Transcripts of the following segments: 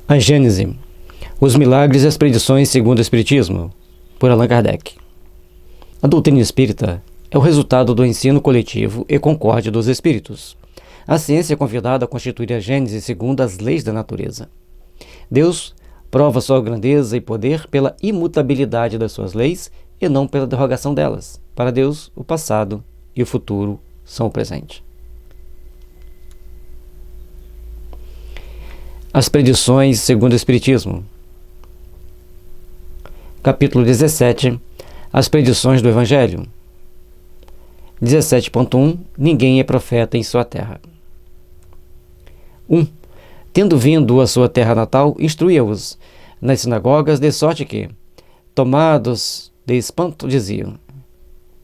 A Gênese, os milagres e as predições segundo o Espiritismo, por Allan Kardec. A doutrina espírita é o resultado do ensino coletivo e concórdia dos espíritos. A ciência é convidada a constituir a Gênese segundo as leis da natureza. Deus prova sua grandeza e poder pela imutabilidade das suas leis e não pela derrogação delas. Para Deus, o passado e o futuro são o presente. As predições segundo o Espiritismo. Capítulo 17. As predições do Evangelho. 17.1. Ninguém é profeta em sua terra. 1. Tendo vindo à sua terra natal, instruía-os nas sinagogas, de sorte que, tomados de espanto, diziam: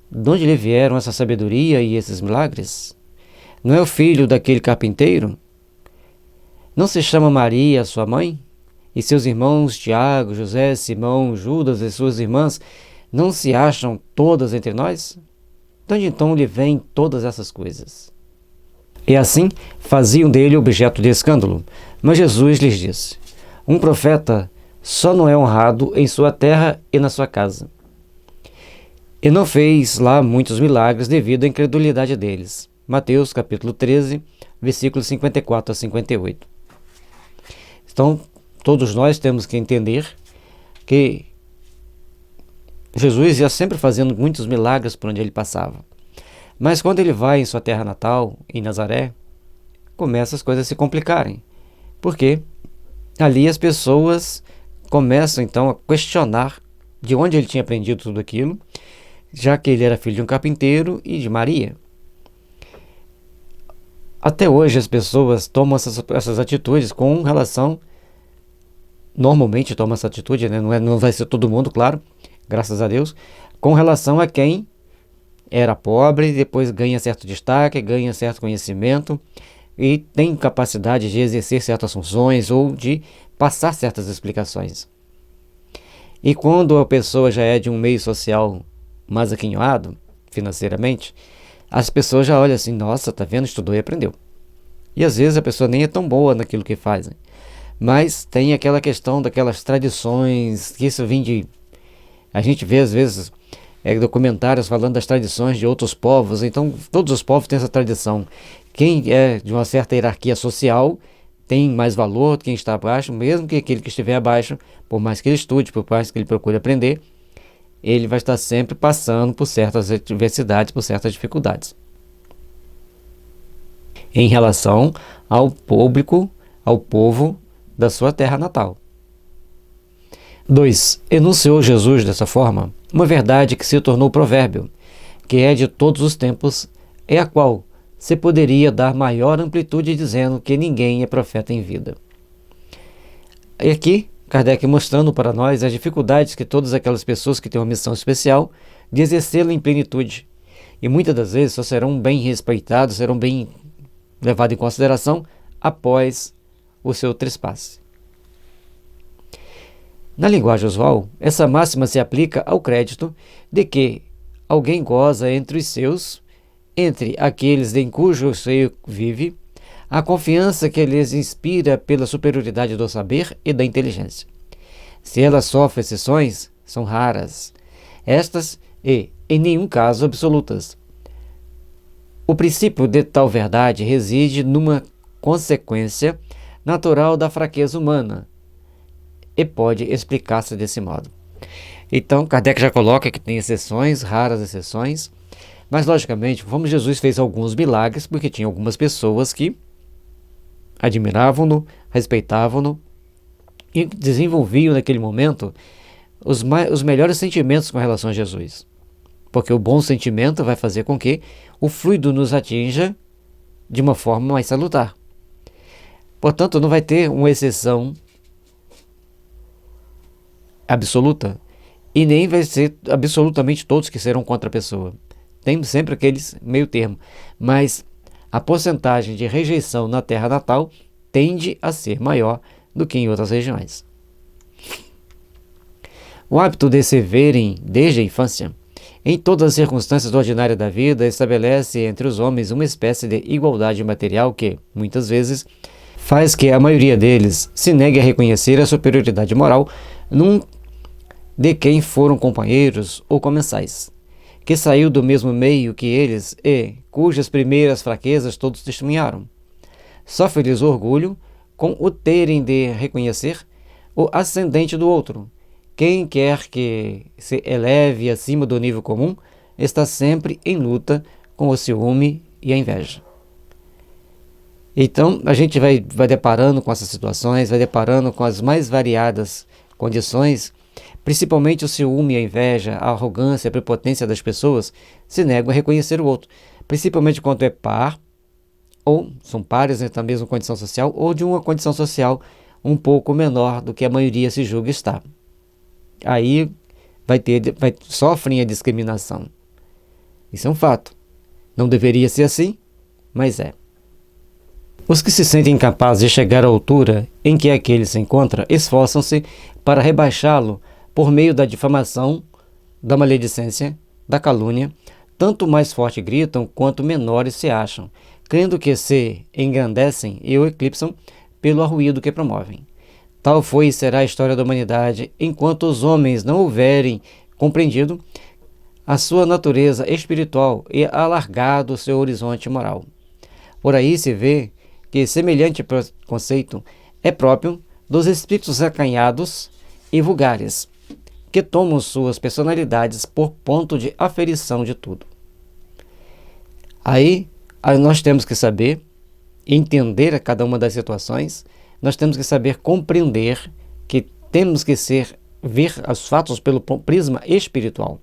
de onde lhe vieram essa sabedoria e esses milagres? Não é o filho daquele carpinteiro? Não se chama Maria, sua mãe? E seus irmãos Tiago, José, Simão, Judas e suas irmãs não se acham todas entre nós? De onde então lhe vêm todas essas coisas? E assim faziam dele objeto de escândalo. Mas Jesus lhes disse: um profeta só não é honrado em sua terra e na sua casa. E não fez lá muitos milagres devido à incredulidade deles. Mateus capítulo 13, versículos 54 a 58. Então, todos nós temos que entender que Jesus ia sempre fazendo muitos milagres por onde ele passava. Mas quando ele vai em sua terra natal, em Nazaré, começam as coisas a se complicarem. Porque ali as pessoas começam então a questionar de onde ele tinha aprendido tudo aquilo, já que ele era filho de um carpinteiro e de Maria. Até hoje as pessoas tomam essas atitudes com relação... Normalmente tomam essa atitude, né? Não vai ser todo mundo, claro, graças a Deus, com relação a quem era pobre e depois ganha certo destaque, ganha certo conhecimento e tem capacidade de exercer certas funções ou de passar certas explicações. E quando a pessoa já é de um meio social mais aquinhoado, financeiramente, as pessoas já olham assim: nossa, tá vendo, estudou e aprendeu. E às vezes a pessoa nem é tão boa naquilo que faz, mas tem aquela questão daquelas tradições, que isso vem de... A gente vê às vezes documentários falando das tradições de outros povos, então todos os povos têm essa tradição. Quem é de uma certa hierarquia social tem mais valor do que quem está abaixo, mesmo que aquele que estiver abaixo, por mais que ele estude, por mais que ele procure aprender, ele vai estar sempre passando por certas adversidades, por certas dificuldades. Em relação ao público, ao povo da sua terra natal. 2. Enunciou Jesus dessa forma uma verdade que se tornou provérbio, que é de todos os tempos, e a qual se poderia dar maior amplitude dizendo que ninguém é profeta em vida. E aqui, Kardec mostrando para nós as dificuldades que todas aquelas pessoas que têm uma missão especial de exercê-la em plenitude, e muitas das vezes só serão bem respeitados, serão bem levados em consideração após o seu trespasse. Na linguagem usual, essa máxima se aplica ao crédito de que alguém goza entre os seus, entre aqueles em cujo seio vive, a confiança que lhes inspira pela superioridade do saber e da inteligência. Se ela sofre exceções, são raras, estas e, em nenhum caso, absolutas. O princípio de tal verdade reside numa consequência natural da fraqueza humana e pode explicar-se desse modo. Então, Kardec já coloca que tem exceções, raras exceções, mas logicamente, como Jesus fez alguns milagres, porque tinha algumas pessoas que admiravam-no, respeitavam-no e desenvolviam naquele momento os melhores sentimentos com relação a Jesus. Porque o bom sentimento vai fazer com que o fluido nos atinja de uma forma mais salutar. Portanto, não vai ter uma exceção absoluta e nem vai ser absolutamente todos que serão contra a pessoa. Tem sempre aqueles meio termo, mas a porcentagem de rejeição na terra natal tende a ser maior do que em outras regiões. O hábito de se verem desde a infância, em todas as circunstâncias ordinárias da vida, estabelece entre os homens uma espécie de igualdade material que, muitas vezes, faz que a maioria deles se negue a reconhecer a superioridade moral de quem foram companheiros ou comensais, que saiu do mesmo meio que eles e cujas primeiras fraquezas todos testemunharam. Sofre-lhes orgulho com o terem de reconhecer o ascendente do outro. Quem quer que se eleve acima do nível comum está sempre em luta com o ciúme e a inveja. Então, a gente vai deparando com essas situações, vai deparando com as mais variadas condições, principalmente o ciúme, a inveja, a arrogância, a prepotência das pessoas se negam a reconhecer o outro, principalmente quando é par, ou são pares da mesma condição social, ou de uma condição social um pouco menor do que a maioria se julga estar. Aí sofrem a discriminação. Isso é um fato. Não deveria ser assim, mas é. Os que se sentem incapazes de chegar à altura em que aquele se encontra, esforçam-se para rebaixá-lo por meio da difamação, da maledicência, da calúnia. Tanto mais forte gritam, quanto menores se acham, crendo que se engrandecem e o eclipsam pelo arruído que promovem. Tal foi e será a história da humanidade, enquanto os homens não houverem compreendido a sua natureza espiritual e alargado o seu horizonte moral. Por aí se vê que semelhante conceito é próprio dos espíritos acanhados e vulgares, que tomam suas personalidades por ponto de aferição de tudo. Aí nós temos que saber entender a cada uma das situações, nós temos que saber compreender que temos que ver os fatos pelo prisma espiritual.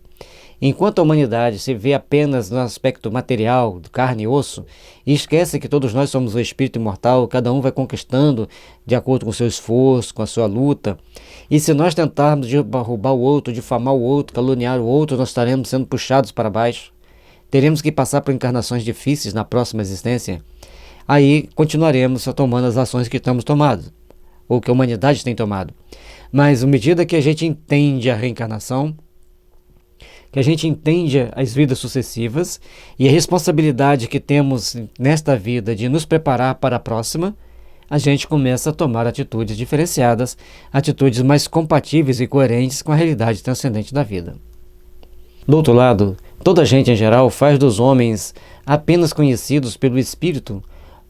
Enquanto a humanidade se vê apenas no aspecto material, de carne e osso, e esquece que todos nós somos o espírito imortal, cada um vai conquistando de acordo com o seu esforço, com a sua luta, e se nós tentarmos derrubar o outro, difamar o outro, caluniar o outro, nós estaremos sendo puxados para baixo. Teremos que passar por encarnações difíceis na próxima existência. Aí continuaremos tomando as ações que estamos tomando, ou que a humanidade tem tomado. Mas à medida que a gente entende a reencarnação, que a gente entende as vidas sucessivas e a responsabilidade que temos nesta vida de nos preparar para a próxima, a gente começa a tomar atitudes diferenciadas, atitudes mais compatíveis e coerentes com a realidade transcendente da vida. Do outro lado, toda a gente em geral faz dos homens apenas conhecidos pelo espírito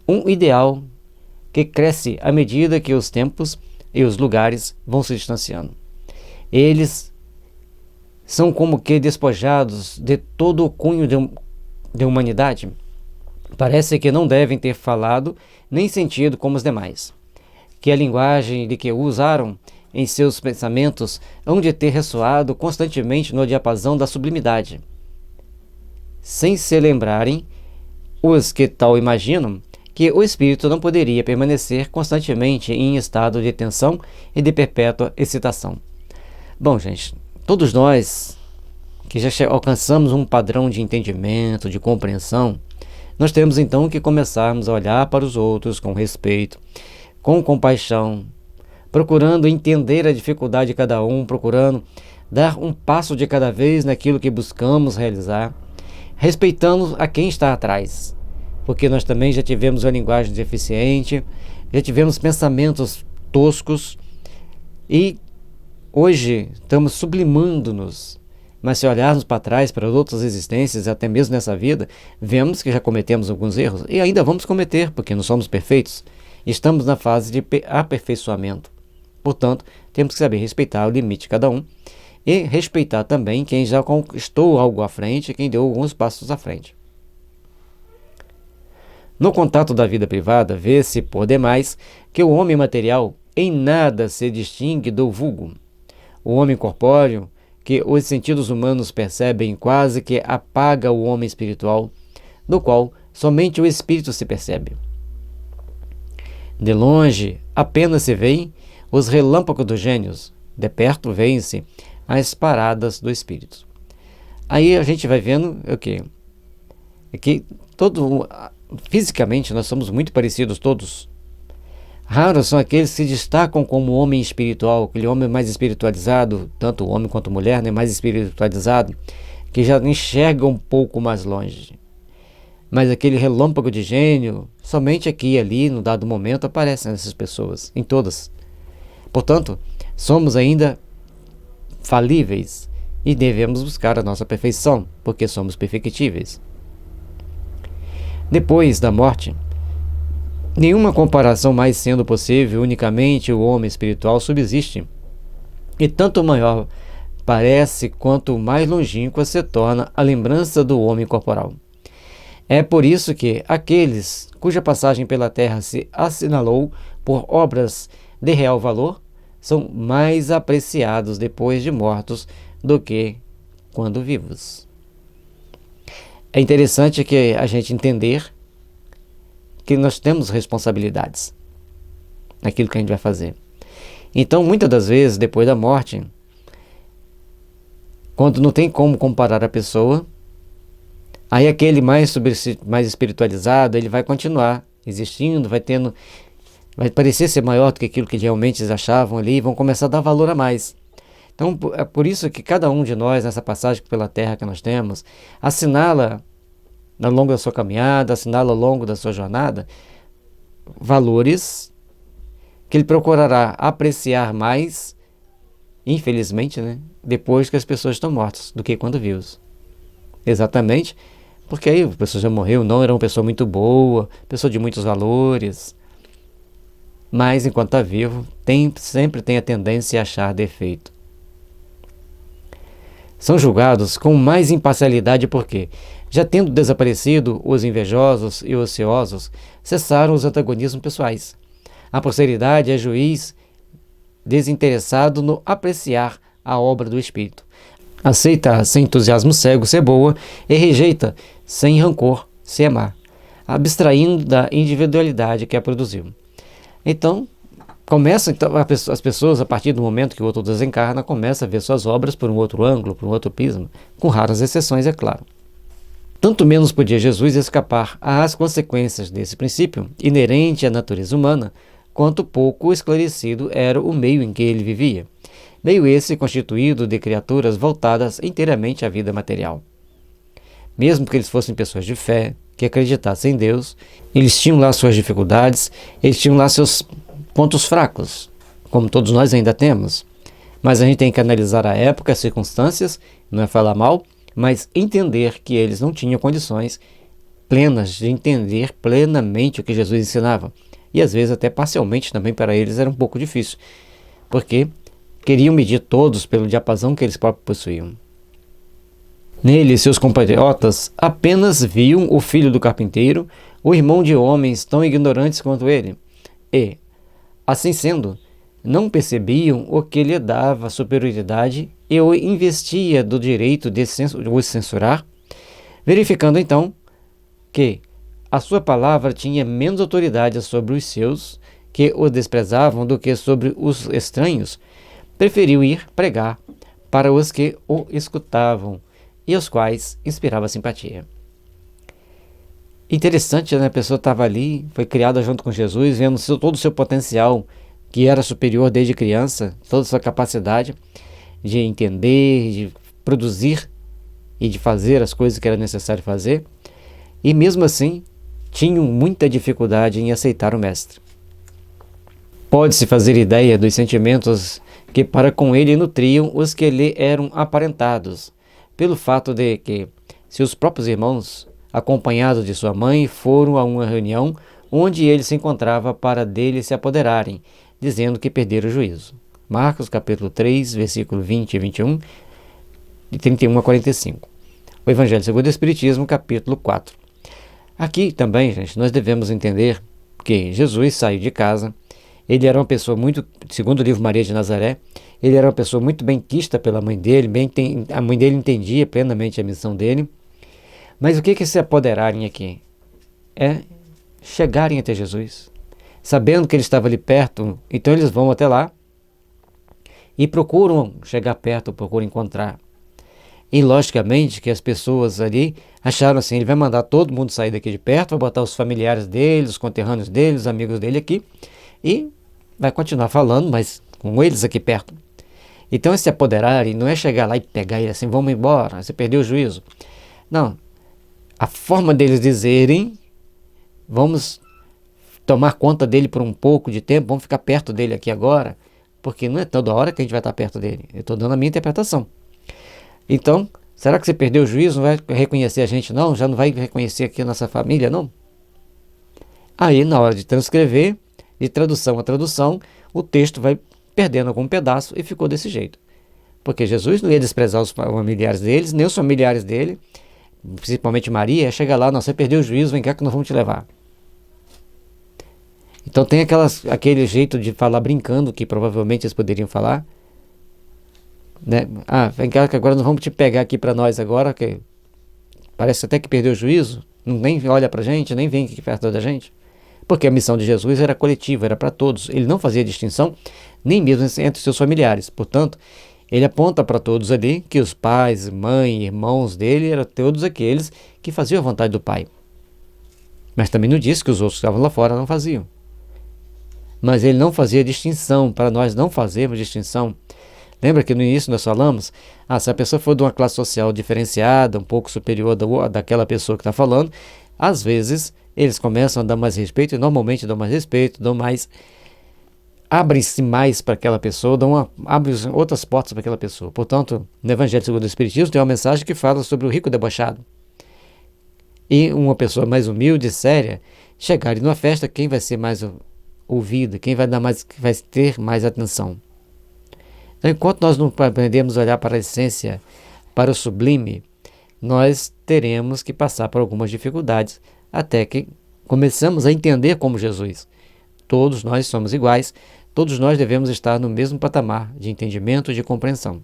um ideal que cresce à medida que os tempos e os lugares vão se distanciando. Eles são como que despojados de todo o cunho de humanidade. Parece que não devem ter falado nem sentido como os demais, que a linguagem de que usaram em seus pensamentos hão de ter ressoado constantemente no diapasão da sublimidade, sem se lembrarem os que tal imaginam que o espírito não poderia permanecer constantemente em estado de tensão e de perpétua excitação. Bom, gente, todos nós que já alcançamos um padrão de entendimento, de compreensão, nós temos então que começarmos a olhar para os outros com respeito, com compaixão, procurando entender a dificuldade de cada um, procurando dar um passo de cada vez naquilo que buscamos realizar, respeitando a quem está atrás, porque nós também já tivemos uma linguagem deficiente, já tivemos pensamentos toscos e hoje estamos sublimando-nos, mas se olharmos para trás, para outras existências, até mesmo nessa vida, vemos que já cometemos alguns erros e ainda vamos cometer, porque não somos perfeitos. Estamos na fase de aperfeiçoamento. Portanto, temos que saber respeitar o limite de cada um e respeitar também quem já conquistou algo à frente, quem deu alguns passos à frente. No contato da vida privada, vê-se por demais que o homem material em nada se distingue do vulgo. O homem corpóreo, que os sentidos humanos percebem, quase que apaga o homem espiritual, do qual somente o espírito se percebe. De longe, apenas se veem os relâmpagos dos gênios, de perto veem-se as paradas do espírito. Aí a gente vai vendo o quê? É que fisicamente nós somos muito parecidos todos. Raros são aqueles que se destacam como homem espiritual, aquele homem mais espiritualizado, tanto o homem quanto a mulher, né, mais espiritualizado, que já enxerga um pouco mais longe. mas aquele relâmpago de gênio, somente aqui e ali, no dado momento, aparecem essas pessoas, em todas. Portanto, somos ainda falíveis e devemos buscar a nossa perfeição, porque somos perfectíveis. Depois da morte, nenhuma comparação mais sendo possível, unicamente o homem espiritual subsiste, e tanto maior parece quanto mais longínqua se torna a lembrança do homem corporal. É por isso que aqueles cuja passagem pela terra se assinalou por obras de real valor são mais apreciados depois de mortos do que quando vivos. É interessante que a gente entender que nós temos responsabilidades naquilo que a gente vai fazer. Então, muitas das vezes, depois da morte, quando não tem como comparar a pessoa, aí aquele mais espiritualizado, ele vai continuar existindo, vai parecer ser maior do que aquilo que realmente eles achavam ali, e vão começar a dar valor a mais. Então, é por isso que cada um de nós, nessa passagem pela terra que nós temos, assinala ao longo da sua caminhada, assinala ao longo da sua jornada, valores que ele procurará apreciar mais, infelizmente, né, depois que as pessoas estão mortas, do que quando vivos. Exatamente, porque aí a pessoa já morreu, não era uma pessoa muito boa, pessoa de muitos valores, mas enquanto está vivo, sempre tem a tendência a achar defeito. São julgados com mais imparcialidade porque, já tendo desaparecido os invejosos e ociosos, cessaram os antagonismos pessoais. A posteridade é juiz desinteressado no apreciar a obra do Espírito. Aceita sem entusiasmo cego ser boa e rejeita sem rancor se amar, abstraindo da individualidade que a produziu. Então, as pessoas, a partir do momento que o outro desencarna, começam a ver suas obras por um outro ângulo, por um outro prisma, com raras exceções, é claro. Tanto menos podia Jesus escapar às consequências desse princípio, inerente à natureza humana, quanto pouco esclarecido era o meio em que ele vivia. Meio esse constituído de criaturas voltadas inteiramente à vida material. Mesmo que eles fossem pessoas de fé, que acreditassem em Deus, eles tinham lá suas dificuldades, eles tinham lá seus pontos fracos, como todos nós ainda temos. Mas a gente tem que analisar a época, as circunstâncias, não é falar mal, mas entender que eles não tinham condições plenas de entender plenamente o que Jesus ensinava. E às vezes até parcialmente também para eles era um pouco difícil, porque queriam medir todos pelo diapasão que eles próprios possuíam. Nele, seus compatriotas apenas viam o filho do carpinteiro, o irmão de homens tão ignorantes quanto ele, e, assim sendo, não percebiam o que lhe dava superioridade e o investia do direito de os censurar, verificando então que a sua palavra tinha menos autoridade sobre os seus, que o desprezavam, do que sobre os estranhos, preferiu ir pregar para os que o escutavam e aos quais inspirava simpatia. Interessante, né? A pessoa estava ali, foi criada junto com Jesus, vendo todo o seu potencial, que era superior desde criança, toda a sua capacidade de entender, de produzir e de fazer as coisas que era necessário fazer, e mesmo assim tinham muita dificuldade em aceitar o Mestre. Pode-se fazer ideia dos sentimentos que para com ele nutriam os que lhe eram aparentados, pelo fato de que seus próprios irmãos, acompanhados de sua mãe, foram a uma reunião onde ele se encontrava para dele se apoderarem, dizendo que perderam o juízo. Marcos capítulo 3, versículo 20 e 21, de 31 a 45. O Evangelho segundo o Espiritismo, capítulo 4. Aqui também, gente, nós devemos entender que Jesus saiu de casa, ele era uma pessoa muito, segundo o livro Maria de Nazaré, ele era uma pessoa muito bem quista pela mãe dele, a mãe dele entendia plenamente a missão dele. Mas o que é se apoderarem aqui? É chegarem até Jesus, sabendo que ele estava ali perto, então eles vão até lá e procuram chegar perto, procuram encontrar. E logicamente que as pessoas ali acharam assim, ele vai mandar todo mundo sair daqui de perto, vai botar os familiares dele, os conterrâneos dele, os amigos dele aqui, e vai continuar falando, mas com eles aqui perto. Então esse apoderarem não é chegar lá e pegar ele assim, vamos embora, você perdeu o juízo. Não, a forma deles dizerem, vamos tomar conta dele por um pouco de tempo, vamos ficar perto dele aqui agora, porque não é toda hora que a gente vai estar perto dele. Eu estou dando a minha interpretação. Então, será que você perdeu o juízo? Não vai reconhecer a gente não? Já não vai reconhecer aqui a nossa família não? Aí, na hora de transcrever, de tradução a tradução, o texto vai perdendo algum pedaço e ficou desse jeito. Porque Jesus não ia desprezar os familiares deles, nem os familiares dele, principalmente Maria, ia chegar lá, não, você perdeu o juízo, vem cá que nós vamos te levar. Então tem aquele jeito de falar brincando, que provavelmente eles poderiam falar, né? Ah, vem cá que agora nós vamos te pegar aqui para nós agora, que parece até que perdeu o juízo, nem olha pra gente, nem vem aqui perto da gente. Porque a missão de Jesus era coletiva, era para todos. Ele não fazia distinção nem mesmo entre seus familiares. Portanto, ele aponta para todos ali que os pais, mãe, irmãos dele eram todos aqueles que faziam a vontade do Pai. Mas também não disse que os outros que estavam lá fora não faziam. Mas ele não fazia distinção, para nós não fazermos distinção. Lembra que no início nós falamos, se a pessoa for de uma classe social diferenciada, um pouco superior daquela pessoa que está falando, às vezes eles começam a dar mais respeito, e normalmente dão mais respeito, abrem-se mais para aquela pessoa, abrem outras portas para aquela pessoa. Portanto, no Evangelho segundo o Espiritismo tem uma mensagem que fala sobre o rico debochado. E uma pessoa mais humilde, séria, chegar numa festa, quem vai ser mais ouvido, quem vai ter mais atenção. Então, enquanto nós não aprendemos a olhar para a essência, para o sublime, nós teremos que passar por algumas dificuldades até que começamos a entender como Jesus. Todos nós somos iguais, todos nós devemos estar no mesmo patamar de entendimento e de compreensão.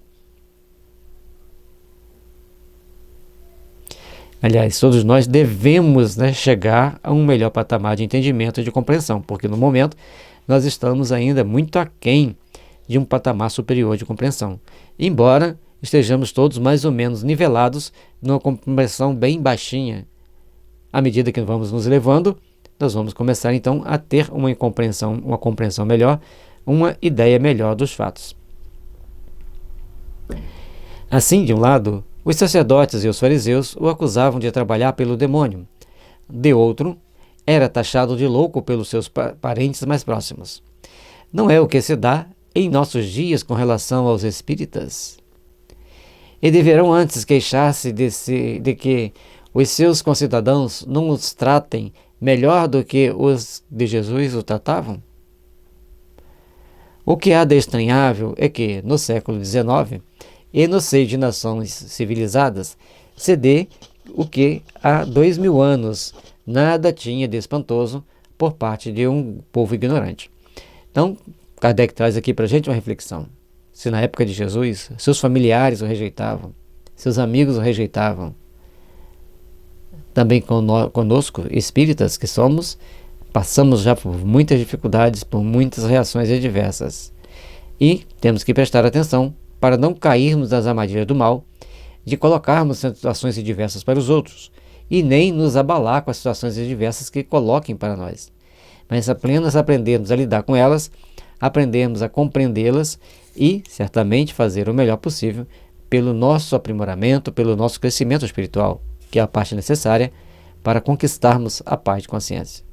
Aliás, todos nós devemos, chegar a um melhor patamar de entendimento e de compreensão, porque no momento nós estamos ainda muito aquém de um patamar superior de compreensão, embora estejamos todos mais ou menos nivelados numa compreensão bem baixinha. À medida que vamos nos elevando, nós vamos começar então a ter uma compreensão melhor, uma ideia melhor dos fatos. Assim, de um lado, os sacerdotes e os fariseus o acusavam de trabalhar pelo demônio. De outro, era taxado de louco pelos seus parentes mais próximos. Não é o que se dá em nossos dias com relação aos espíritas? E deverão antes queixar-se de que os seus concidadãos não os tratem melhor do que os de Jesus o tratavam? O que há de estranhável é que, no século XIX, e no seio de nações civilizadas, se dê o que há 2000 anos nada tinha de espantoso por parte de um povo ignorante. Então, Kardec traz aqui para a gente uma reflexão. Se na época de Jesus, seus familiares o rejeitavam, seus amigos o rejeitavam, também conosco, espíritas que somos, passamos já por muitas dificuldades, por muitas reações adversas. E temos que prestar atenção para não cairmos nas armadilhas do mal, de colocarmos situações adversas para os outros, e nem nos abalar com as situações adversas que coloquem para nós. Mas apenas aprendermos a lidar com elas, aprendermos a compreendê-las e, certamente, fazer o melhor possível pelo nosso aprimoramento, pelo nosso crescimento espiritual, que é a parte necessária para conquistarmos a paz de consciência.